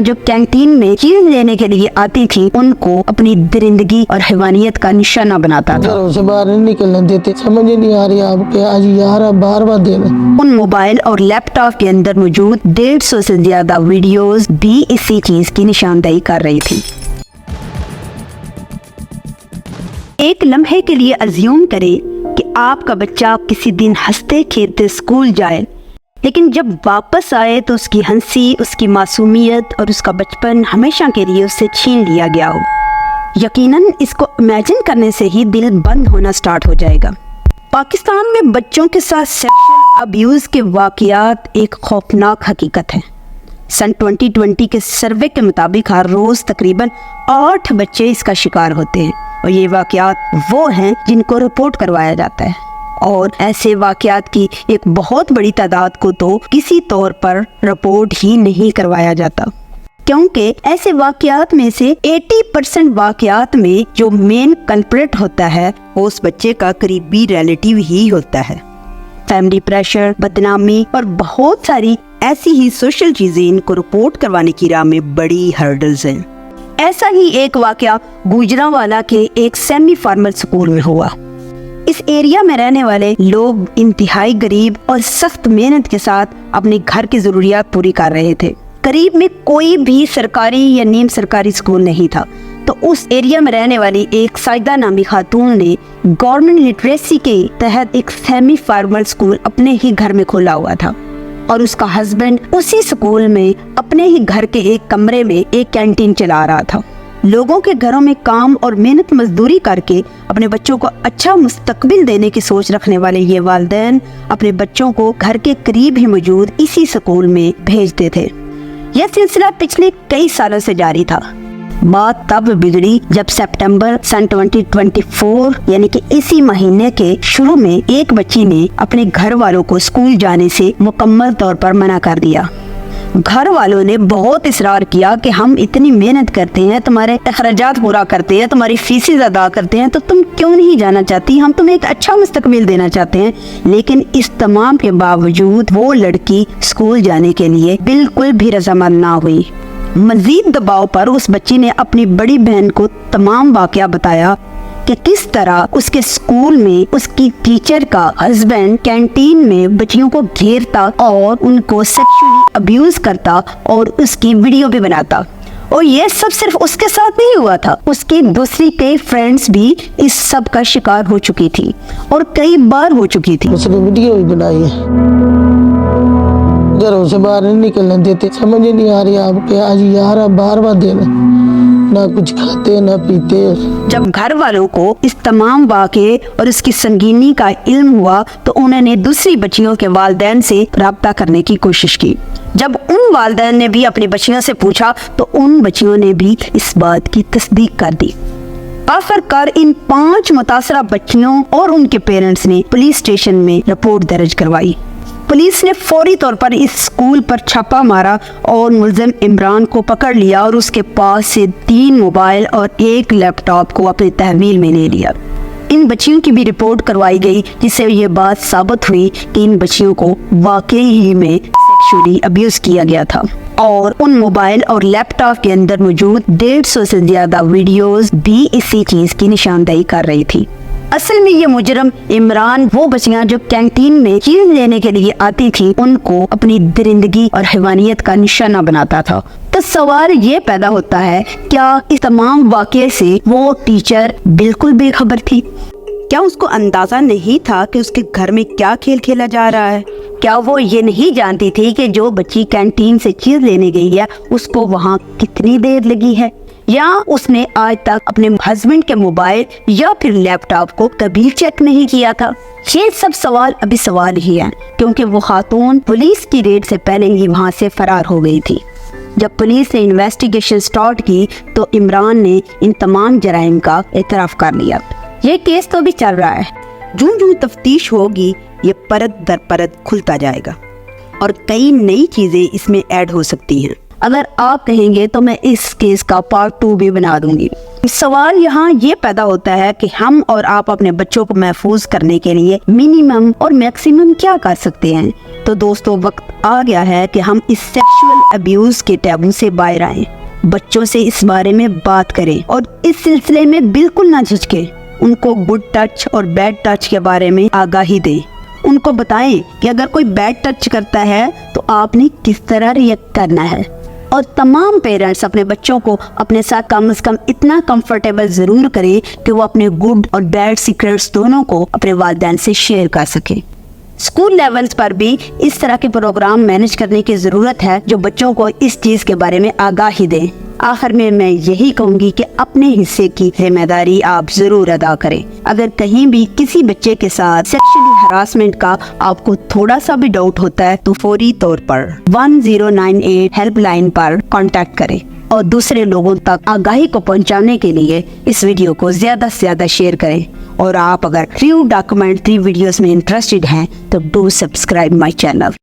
जो कैंटीन में चीज लेने के लिए आती थी उनको अपनी दरिंदगी और हैवानियत का निशाना बनाता था। घरों से बाहर नहीं निकलने देते। समझ नहीं आ रही आपके आज यार बार बार देना। उन मोबाइल और लैपटॉप के अंदर मौजूद 150 से ज्यादा वीडियोस भी इसी चीज की निशानदेही कर रही थी। एक लम्हे के लिए अज्यूम करें कि आपका बच्चा किसी दिन हंसते खेलते स्कूल जाए, लेकिन जब वापस आए तो उसकी हंसी, उसकी मासूमियत और उसका बचपन हमेशा के लिए उससे छीन लिया गया हो। यकीनन इसको इमेजिन करने से ही दिल बंद होना स्टार्ट हो जाएगा। पाकिस्तान में बच्चों के साथ सेक्सुअल अब्यूज के वाकयात एक खौफनाक हकीकत है। सन 2020 के सर्वे के मुताबिक हर रोज तकरीबन 8 बच्चे इसका शिकार होते हैं और ये वाकयात वो हैं जिनको रिपोर्ट करवाया जाता है। और ऐसे वाकयात की एक बहुत बड़ी तादाद को तो किसी तौर पर रिपोर्ट ही नहीं करवाया जाता, क्योंकि ऐसे वाकयात में से 80% वाकयात में जो मेन कल्प्रिट होता है वो उस बच्चे का करीबी रिलेटिव ही होता है। फैमिली प्रेशर, बदनामी और बहुत सारी ऐसी ही सोशल चीजें इनको रिपोर्ट करवाने की राह में बड़ी हर्डल्स हैं। ऐसा ही एक वाकया गुजरांवाला के एक सेमी फॉर्मल स्कूल में हुआ। इस एरिया में रहने वाले लोग इंतहाई गरीब और सख्त मेहनत के साथ अपने घर की जरूरियात पूरी कर रहे थे। करीब में कोई भी सरकारी या नीम सरकारी स्कूल नहीं था, तो उस एरिया में रहने वाली एक साइदा नामी खातून ने गवर्नमेंट लिटरेसी के तहत एक सेमी फॉर्मल स्कूल अपने ही घर में खोला हुआ था और उसका हस्बैंड उसी स्कूल में अपने ही घर के एक कमरे में एक कैंटीन चला रहा था। लोगों के घरों में काम और मेहनत मजदूरी करके अपने बच्चों को अच्छा मुस्तकबिल देने की सोच रखने वाले ये वालिदैन अपने बच्चों को घर के करीब ही मौजूद इसी स्कूल में भेजते थे। यह सिलसिला पिछले कई सालों से जारी था। बात तब बिगड़ी जब सितंबर सन 2024 यानी कि इसी महीने के शुरू में एक बच्ची ने अपने घर वालों को स्कूल जाने से मुकम्मल तौर पर मना कर दिया। घर वालों ने बहुत इसरार किया कि हम इतनी मेहनत करते हैं, तुम्हारे अखराजात पूरा करते हैं, तुम्हारी फीसें अदा करते हैं, तो तुम क्यों नहीं जाना चाहती? हम तुम्हें एक अच्छा मुस्तकबिल देना चाहते हैं। लेकिन इस तमाम के बावजूद वो लड़की स्कूल जाने के लिए बिल्कुल भी रजामंद ना हुई। मजीद दबाव पर उस बच्ची ने अपनी बड़ी बहन को तमाम वाकया बताया कि किस तरह उसके स्कूल में उसकी टीचर का हस्बैंड कैंटीन में बच्चियों को घेरता और उनको सेक्सुअली अब्यूज करता और उसकी वीडियो भी बनाता। और ये सब सिर्फ उसके साथ नहीं हुआ था, उसकी दूसरी कई फ्रेंड्स भी इस सब का शिकार हो चुकी थी और कई बार हो चुकी थी। उसने वीडियो भी बनाई है। घरों से बाहर नहीं निकलने देते। समझ नहीं आ रही आपके आज यार बार बार देना, ना कुछ खाते ना पीते। जब घर वालों को इस तमाम वाक़े और इसकी संगीनी का इल्म हुआ तो उन्होंने दूसरी बच्चियों के वालिदैन से राब्ता करने की कोशिश की। जब उन वालिदैन ने भी अपनी बच्चियों से पूछा तो उन बच्चियों ने भी इस बात की तस्दीक कर दी। आखिरकार इन 5 मुतासरा बच्चियों और उनके पेरेंट्स ने पुलिस स्टेशन में रिपोर्ट दर्ज करवाई। पुलिस ने फौरी तौर पर इस स्कूल पर छापा मारा और मुलजिम इमरान को पकड़ लिया और उसके पास से 3 मोबाइल और 1 लैपटॉप को अपने तहवील में ले लिया। इन बच्चियों की भी रिपोर्ट करवाई गई, जिससे ये बात साबित हुई कि इन बच्चियों को वाकई ही में सेक्सुअली अब्यूज किया गया था और उन मोबाइल और लैपटॉप के अंदर मौजूद 150 से ज्यादा वीडियोस भी इसी चीज की निशानदेही कर रही थी। असल में ये मुजरम इमरान वो बच्चियां जो कैंटीन में चीज लेने के लिए आती थी उनको अपनी दरिंदगी और हैवानियत का निशाना बनाता था। तो सवाल ये पैदा होता है, क्या इस तमाम वाक़ये से वो टीचर बिल्कुल बेखबर थी? क्या उसको अंदाजा नहीं था कि उसके घर में क्या खेल खेला जा रहा है? क्या वो ये नहीं जानती थी कि जो बच्ची कैंटीन से चीज लेने गई है उसको वहाँ कितनी देर लगी है? या उसने आज तक अपने हस्बैंड के मोबाइल या फिर लैपटॉप को कभी चेक नहीं किया था? ये सब सवाल अभी सवाल ही हैं, क्योंकि वो खातून पुलिस की रेड से पहले ही वहाँ से फरार हो गई थी। जब पुलिस ने इन्वेस्टिगेशन स्टार्ट की तो इमरान ने इन तमाम जराइम का एतराफ़ कर लिया। ये केस तो भी चल रहा है। जूं जूं तफ्तीश होगी ये परत दर परत खुलता जाएगा और कई नई चीजें इसमें ऐड हो सकती हैं। अगर आप कहेंगे तो मैं इस केस का पार्ट 2 भी बना दूंगी। سوال یہاں یہ پیدا ہوتا ہے کہ ہم اور آپ اپنے بچوں کو محفوظ کرنے کے لیے منیمم اور میکسیمم کیا کر سکتے ہیں؟ تو دوستو، وقت آ گیا ہے کہ ہم اس سیکشول ابیوز کے ٹیبو سے باہر آئیں، بچوں سے اس بارے میں بات کریں اور اس سلسلے میں بالکل نہ جھجکیں۔ ان کو گڈ ٹچ اور بیڈ ٹچ کے بارے میں آگاہی دیں۔ ان کو بتائیں کہ اگر کوئی بیڈ ٹچ کرتا ہے تو آپ نے کس طرح ریئیکٹ کرنا ہے۔ اور تمام پیرنٹس اپنے بچوں کو اپنے ساتھ کم از کم اتنا کمفرٹیبل ضرور کریں کہ وہ اپنے گڈ اور بیڈ سیکریٹس دونوں کو اپنے والدین سے شیئر کر سکیں۔ اسکول لیولز پر بھی اس طرح کے پروگرام مینج کرنے کی ضرورت ہے جو بچوں کو اس چیز کے بارے میں آگاہی دیں۔ آخر میں یہی کہوں گی کہ اپنے حصے کی ذمہ داری آپ ضرور ادا کریں۔ اگر کہیں بھی کسی بچے کے ساتھ سیکشولی ہراسمنٹ کا آپ کو تھوڑا سا بھی ڈاؤٹ ہوتا ہے تو فوری طور پر 1098 ہیلپ لائن پر کانٹیکٹ کریں اور دوسرے لوگوں تک آگاہی کو پہنچانے کے لیے اس ویڈیو کو زیادہ سے زیادہ شیئر کریں۔ اور آپ اگر ٹرو ڈاکومنٹری ویڈیوز میں انٹرسٹڈ ہیں تو ڈو سبسکرائب مائی چینل۔